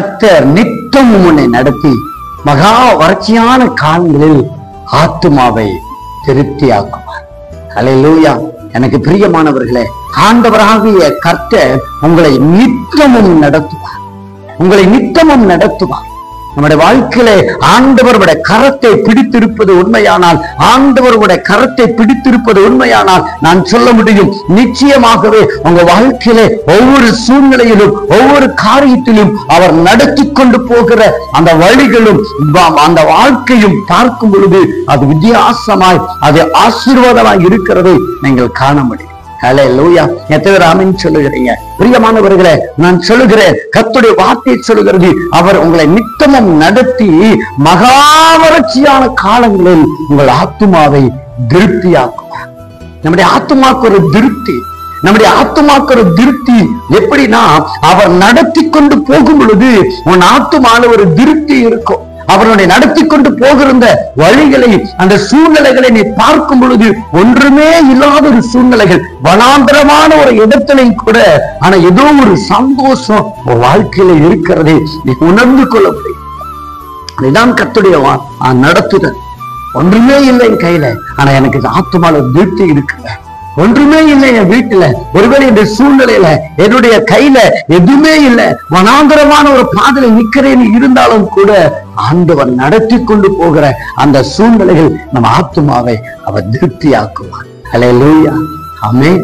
கர்த்தர் நித்தமும் உன்னை நடத்தி மகா வறட்சியான காலங்களில் ஆத்துமாவை திருப்தியாக்குவார். ஹல்லேலூயா. எனக்கு பிரியமானவர்களே, ஆண்டவராகிய கர்த்தர் உங்களை நித்தமும் நடத்துவார். உங்களை நித்தமும் நடத்துவார். நம்முடைய வாழ்க்கையிலே ஆண்டவருடைய கரத்தை பிடித்திருப்பது உண்மையானால், ஆண்டவருடைய கரத்தை பிடித்திருப்பது உண்மையானால் நான் சொல்ல முடியும், நிச்சயமாகவே உங்க வாழ்க்கையிலே ஒவ்வொரு சூழ்நிலையிலும் ஒவ்வொரு காரியத்திலும் அவர் நடத்தி கொண்டு போகிற அந்த வழிகளும் அந்த வாழ்க்கையும் பார்க்கும் பொழுது அது வித்தியாசமாய், அது ஆசீர்வாதமாய் இருக்கிறதை நீங்கள் காண முடியும். ஹல்லேலூயா. எத்தனை பேர் ஆமென் சொல்லுகிறீங்க? பிரியமானவர்களே, நான் சொல்லுகிறேன், கர்த்தருடைய வார்த்தை சொல்லுகிறது, அவர் உங்களை நித்தமும் நடத்தி மகா வறட்சியான காலங்களில் உங்கள் ஆத்துமாவை திருப்தியாக்குவார். நம்முடைய ஆத்துமாக்கு ஒரு திருப்தி, நம்முடைய ஆத்துமாக்கு ஒரு திருப்தி எப்படின்னா, அவர் நடத்தி கொண்டு போகும் பொழுது உன் ஆத்துமால ஒரு திருப்தி இருக்கும். அவருடைய நடத்தி கொண்டு போகிற வழிகளை, அந்த சூழ்நிலைகளை நீ பார்க்கும் பொழுது ஒன்றுமே இல்லாத ஒரு சூழ்நிலைகள், வனாந்தரமான ஒரு இடத்திலையும் கூட ஆனா ஏதோ ஒரு சந்தோஷம் வாழ்க்கையில இருக்கிறதை நீ உணர்ந்து கொள்ள முடியும். அதுதான் கர்த்தருடைய நடத்துதல். ஒன்றுமே இல்லை என் கையில, ஆனா எனக்கு ஆத்துமால திருப்தி இருக்குங்க. ஒன்றுமே இல்லை என் வீட்டுல, ஒருவேளை இந்த சூழ்நிலையில என்னுடைய கையில எதுவுமே இல்லை, வனாந்தரமான ஒரு பாதையில நிக்கிறேன்னு இருந்தாலும் கூட ஆண்டவர் நடத்தி கொண்டு போகிற அந்த சூழ்நிலைகள் நம்ம ஆத்துமாவை அவர் திருப்தியாக்குவார். ஹல்லேலூயா. ஆமென்.